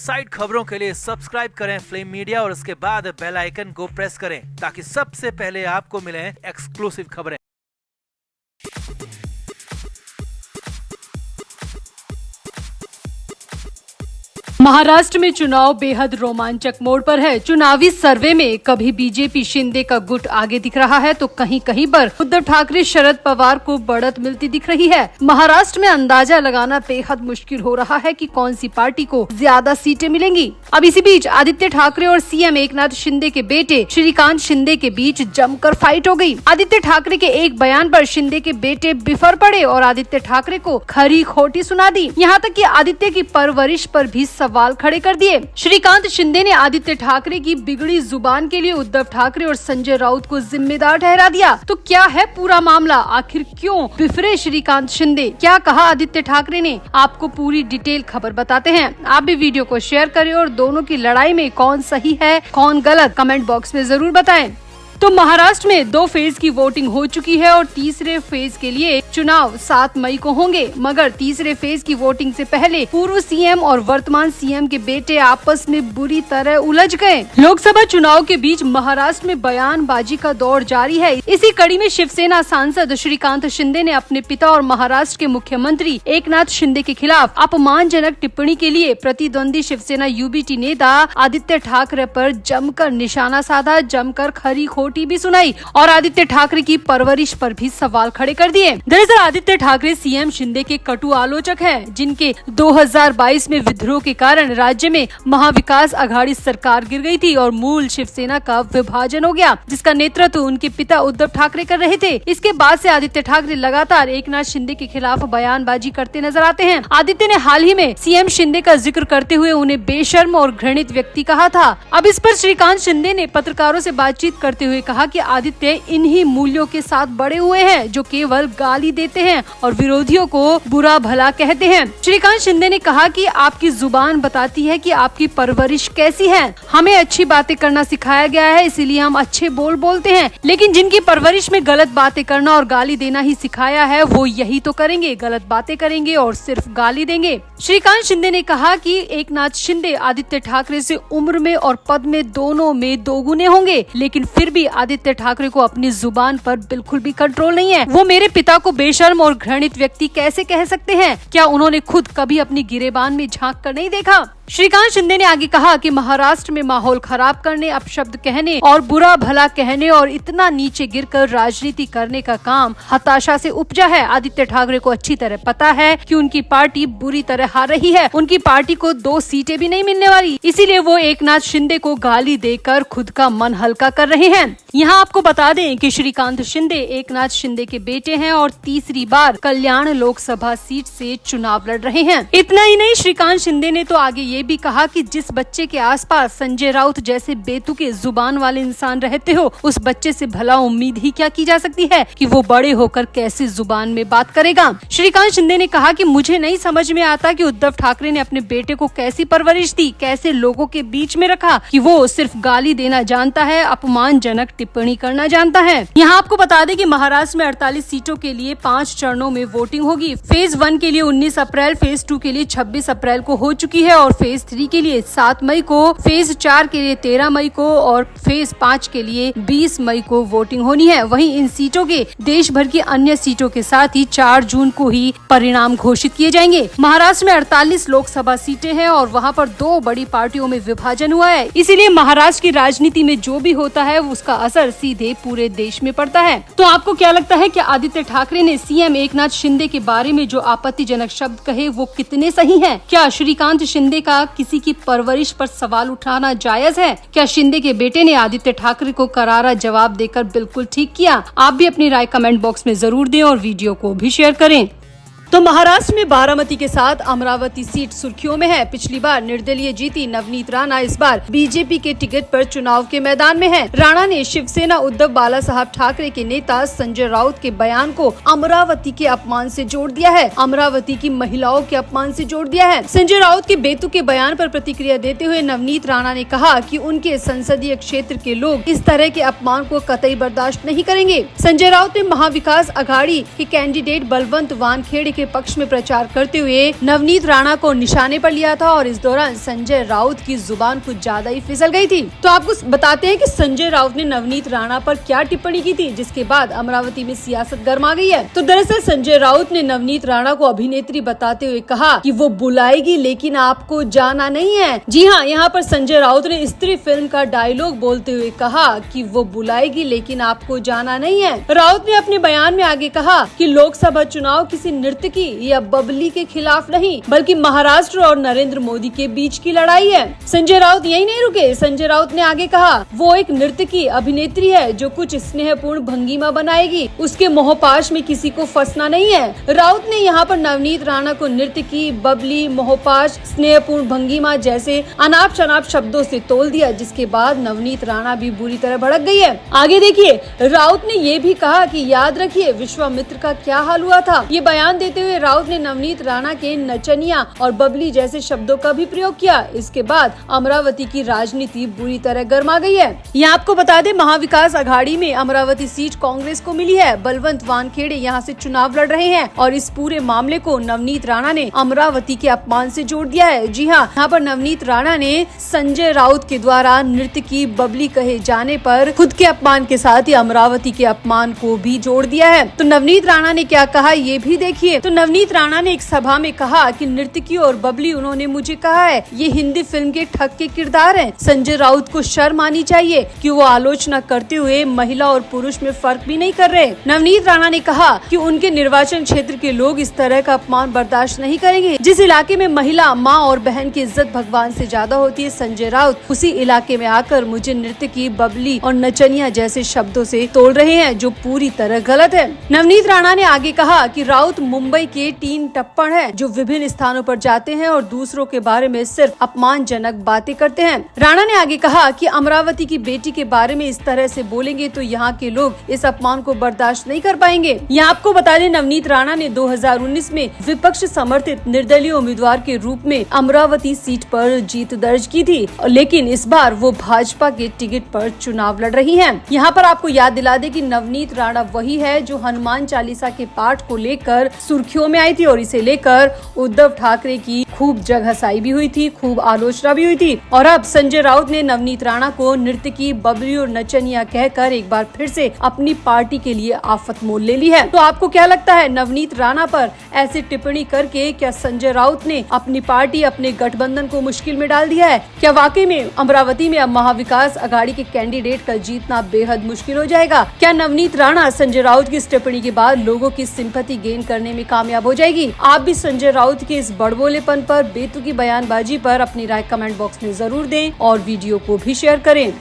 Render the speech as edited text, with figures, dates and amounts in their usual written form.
Side खबरों के लिए सब्सक्राइब करें फ्लेम मीडिया और उसके बाद बेल आइकन को प्रेस करें ताकि सबसे पहले आपको मिले एक्सक्लूसिव खबरें। महाराष्ट्र में चुनाव बेहद रोमांचक मोड़ पर है। चुनावी सर्वे में कभी बीजेपी शिंदे का गुट आगे दिख रहा है तो कहीं कहीं पर उद्धव ठाकरे शरद पवार को बढ़त मिलती दिख रही है। महाराष्ट्र में अंदाजा लगाना बेहद मुश्किल हो रहा है कि कौन सी पार्टी को ज्यादा सीटें मिलेंगी। अब इसी बीच आदित्य ठाकरे और सीएम एकनाथ शिंदे के बेटे श्रीकांत शिंदे के बीच जमकर फाइट हो गई। आदित्य ठाकरे के एक बयान पर शिंदे के बेटे बिफर पड़े और आदित्य ठाकरे को खरी खोटी सुना दी। यहाँ तक कि आदित्य की परवरिश पर भी सवाल खड़े कर दिए। श्रीकांत शिंदे ने आदित्य ठाकरे की बिगड़ी जुबान के लिए उद्धव ठाकरे और संजय राउत को जिम्मेदार ठहरा दिया। तो क्या है पूरा मामला, आखिर क्यों बिफरे श्रीकांत शिंदे, क्या कहा आदित्य ठाकरे ने, आपको पूरी डिटेल खबर बताते हैं। आप भी वीडियो को शेयर करें और दोनों की लड़ाई में कौन सही है कौन गलत कमेंट बॉक्स में जरूर बताएं। तो महाराष्ट्र में 2 फेज की वोटिंग हो चुकी है और तीसरे फेज के लिए चुनाव 7 मई को होंगे। मगर तीसरे फेज की वोटिंग से पहले पूर्व सीएम और वर्तमान सीएम के बेटे आपस में बुरी तरह उलझ गए। लोकसभा चुनाव के बीच महाराष्ट्र में बयानबाजी का दौर जारी है। इसी कड़ी में शिवसेना सांसद श्रीकांत शिंदे ने अपने पिता और महाराष्ट्र के मुख्यमंत्री एकनाथ शिंदे के खिलाफ अपमानजनक टिप्पणी के लिए प्रतिद्वंदी शिवसेना यूबीटी नेता आदित्य ठाकरे पर जमकर निशाना साधा, जमकर खरी भी सुनाई और आदित्य ठाकरे की परवरिश पर भी सवाल खड़े कर दिए। दरअसल आदित्य ठाकरे सीएम शिंदे के कटु आलोचक हैं, जिनके 2022 में विद्रोह के कारण राज्य में महाविकास अघाड़ी सरकार गिर गई थी और मूल शिवसेना का विभाजन हो गया, जिसका नेतृत्व उनके पिता उद्धव ठाकरे कर रहे थे। इसके बाद से आदित्य ठाकरे लगातार एकनाथ शिंदे के खिलाफ बयानबाजी करते नजर आते हैं। आदित्य ने हाल ही में सीएम शिंदे का जिक्र करते हुए उन्हें बेशर्म और घृणित व्यक्ति कहा था। अब इस पर श्रीकांत शिंदे ने पत्रकारों से बातचीत करते हुए कहा कि आदित्य इन्हीं मूल्यों के साथ बड़े हुए हैं जो केवल गाली देते हैं और विरोधियों को बुरा भला कहते हैं। श्रीकांत शिंदे ने कहा कि आपकी जुबान बताती है कि आपकी परवरिश कैसी है। हमें अच्छी बातें करना सिखाया गया है, इसीलिए हम अच्छे बोलते हैं, लेकिन जिनकी परवरिश में गलत बातें करना और गाली देना ही सिखाया है वो यही तो करेंगे, गलत बातें करेंगे और सिर्फ गाली देंगे। श्रीकांत शिंदे ने कहा कि एकनाथ शिंदे आदित्य ठाकरे से उम्र में और पद में दोनों में दोगुने होंगे, लेकिन फिर भी आदित्य ठाकरे को अपनी जुबान पर बिल्कुल भी कंट्रोल नहीं है। वो मेरे पिता को बेशर्म और घृणित व्यक्ति कैसे कह सकते हैं? क्या उन्होंने खुद कभी अपनी गिरेबान में झांक कर नहीं देखा? श्रीकांत शिंदे ने आगे कहा कि महाराष्ट्र में माहौल खराब करने, अपशब्द कहने और बुरा भला कहने और इतना नीचे गिरकर राजनीति करने का काम हताशा से उपजा है। आदित्य ठाकरे को अच्छी तरह पता है कि उनकी पार्टी बुरी तरह हार रही है, उनकी पार्टी को 2 सीटें भी नहीं मिलने वाली, इसीलिए वो एकनाथ शिंदे को गाली देकर खुद का मन हल्का कर रहे हैं। यहाँ आपको बता दें कि श्रीकांत शिंदे एकनाथ शिंदे के बेटे हैं और तीसरी बार कल्याण लोकसभा सीट से चुनाव लड़ रहे हैं। इतना ही नहीं, श्रीकांत शिंदे ने तो आगे ये भी कहा कि जिस बच्चे के आसपास संजय राउत जैसे बेतुके जुबान वाले इंसान रहते हो, उस बच्चे से भला उम्मीद ही क्या की जा सकती है कि वो बड़े होकर कैसे जुबान में बात करेगा। श्रीकांत शिंदे ने कहा कि मुझे नहीं समझ में आता कि उद्धव ठाकरे ने अपने बेटे को कैसी परवरिश दी, कैसे लोगों के बीच में रखा कि वो सिर्फ गाली देना जानता है, अपमानजनक टिप्पणी करना जानता है। यहाँ आपको बता दें कि महाराष्ट्र में 48 सीटों के लिए 5 चरणों में वोटिंग होगी। फेज 1 के लिए 19 अप्रैल, फेज 2 के लिए 26 अप्रैल को हो चुकी है और फेज 3 के लिए 7 मई को, फेज 4 के लिए 13 मई को और फेज 5 के लिए 20 मई को वोटिंग होनी है। वहीं इन सीटों के देश भर की अन्य सीटों के साथ ही 4 जून को ही परिणाम घोषित किए जाएंगे। महाराष्ट्र में 48 लोकसभा सीटें हैं और वहां पर 2 बड़ी पार्टियों में विभाजन हुआ है, इसीलिए महाराष्ट्र की राजनीति में जो भी होता है उसका असर सीधे पूरे देश में पड़ता है। तो आपको क्या लगता है कि आदित्य ठाकरे ने सीएम एकनाथ शिंदे के बारे में जो आपत्तिजनक शब्द कहे वो कितने सही हैं? क्या श्रीकांत शिंदे का किसी की परवरिश पर सवाल उठाना जायज है? क्या शिंदे के बेटे ने आदित्य ठाकरे को करारा जवाब देकर बिल्कुल ठीक किया? आप भी अपनी राय कमेंट बॉक्स में जरूर दें और वीडियो को भी शेयर करें। तो महाराष्ट्र में बारामती के साथ अमरावती सीट सुर्खियों में है। पिछली बार निर्दलीय जीती नवनीत राणा इस बार बीजेपी के टिकट पर चुनाव के मैदान में है। राणा ने शिवसेना उद्धव बाला साहब ठाकरे के नेता संजय राउत के बयान को अमरावती के अपमान से जोड़ दिया है, अमरावती की महिलाओं के अपमान से जोड़ दिया है। संजय राउत के बेतुके बयान पर प्रतिक्रिया देते हुए नवनीत राणा ने कहा कि उनके संसदीय क्षेत्र के लोग इस तरह के अपमान को कतई बर्दाश्त नहीं करेंगे। संजय राउत ने महाविकास अघाड़ी के कैंडिडेट बलवंत वानखेड़े के पक्ष में प्रचार करते हुए नवनीत राणा को निशाने पर लिया था और इस दौरान संजय राउत की जुबान कुछ ज्यादा ही फिसल गई थी। तो आपको बताते हैं कि संजय राउत ने नवनीत राणा पर क्या टिप्पणी की थी, जिसके बाद अमरावती में सियासत गर्मा गई है। तो दरअसल संजय राउत ने नवनीत राणा को अभिनेत्री बताते हुए कहा कि वो बुलाएगी लेकिन आपको जाना नहीं है। जी हाँ, यहाँ पर संजय राउत ने स्त्री फिल्म का डायलॉग बोलते हुए कहा कि वो बुलाएगी लेकिन आपको जाना नहीं है। राउत ने अपने बयान में आगे कहा कि लोकसभा चुनाव किसी नर्तकी या बबली के खिलाफ नहीं बल्कि महाराष्ट्र और नरेंद्र मोदी के बीच की लड़ाई है। संजय राउत यही नहीं रुके। संजय राउत ने आगे कहा वो एक नर्तकी अभिनेत्री है जो कुछ स्नेहपूर्ण भंगिमा बनाएगी, उसके मोहपाश में किसी को फंसना नहीं है। राउत ने यहाँ पर नवनीत राणा को नर्तकी, बबली, मोहपाश, स्नेहपूर्ण भंगिमा जैसे अनाप शनाप शब्दों से तोल दिया, जिसके बाद नवनीत राणा भी बुरी तरह भड़क गई है। आगे देखिए, राउत ने ये भी कहा कि याद रखिए विश्वामित्र का क्या हाल हुआ था। ये बयान देते हुए राउत ने नवनीत राणा के नचनिया और बबली जैसे शब्दों का भी प्रयोग किया। इसके बाद अमरावती की राजनीति बुरी तरह गर्मा गई है। यहाँ आपको बता दें, महाविकास अघाड़ी में अमरावती सीट कांग्रेस को मिली है। बलवंत वानखेड़े यहाँ से चुनाव लड़ रहे हैं और इस पूरे मामले को नवनीत राणा ने अमरावती के अपमान से जोड़ दिया है। जी हाँ, यहाँ पर नवनीत राणा ने संजय राउत के द्वारा नर्तकी बबली कहे जाने पर खुद के अपमान के साथ ही अमरावती के अपमान को भी जोड़ दिया है। तो नवनीत राणा ने क्या कहा ये भी देखिए। तो नवनीत राणा ने एक सभा में कहा कि नर्तकी और बबली उन्होंने मुझे कहा है ये हिंदी फिल्म के ठग के किरदार हैं। संजय राउत को शर्म आनी चाहिए कि वो आलोचना करते हुए महिला और पुरुष में फर्क भी नहीं कर रहे। नवनीत राणा ने कहा कि उनके निर्वाचन क्षेत्र के लोग इस तरह का अपमान बर्दाश्त नहीं करेंगे। जिस इलाके में महिला, माँ और बहन की इज्जत भगवान से ज्यादा होती है, संजय राउत उसी इलाके में आकर मुझे नर्तकी, बबली और नचनिया जैसे शब्दों से तोल रहे हैं, जो पूरी तरह गलत है। नवनीत राणा ने आगे कहा कि राउत मुंबई के टीन टप्पड़ है जो विभिन्न स्थानों पर जाते हैं और दूसरों के बारे में सिर्फ अपमानजनक बातें करते हैं। राणा ने आगे कहा कि अमरावती की बेटी के बारे में इस तरह से बोलेंगे तो यहाँ के लोग इस अपमान को बर्दाश्त नहीं कर पाएंगे। यहाँ आपको बता दें, नवनीत राणा ने 2019 में विपक्ष समर्थित निर्दलीय उम्मीदवार के रूप में अमरावती सीट पर जीत दर्ज की थी, लेकिन इस बार वो भाजपा के टिकट पर चुनाव लड़ रही हैं। यहाँ पर आपको याद दिला दे कि नवनीत राणा वही है जो हनुमान चालीसा के पाठ को लेकर सुर्खियों में आई थी और इसे लेकर उद्धव ठाकरे की खूब जगहसाई भी हुई थी, खूब आलोचना भी हुई थी। और अब संजय राउत ने नवनीत राणा को नर्तकी, बबली और नचनिया कहकर एक बार फिर से अपनी पार्टी के लिए आफत मोल ले ली है। तो आपको क्या लगता है, नवनीत राणा पर ऐसी टिप्पणी करके क्या संजय राउत ने अपनी पार्टी, अपने गठबंधन को मुश्किल में डाल दिया है? क्या वाकई में अमरावती में अब महाविकास अघाड़ी के कैंडिडेट का जीतना बेहद मुश्किल हो जाएगा? क्या नवनीत राणा संजय राउत की इस टिप्पणी के बाद लोगों की सिंपैथी गेन करने में कामयाब हो जाएगी? आप भी संजय राउत के इस बड़बोलेपन पर, बेतुकी बयानबाजी पर अपनी राय कमेंट बॉक्स में जरूर दें और वीडियो को भी शेयर करें।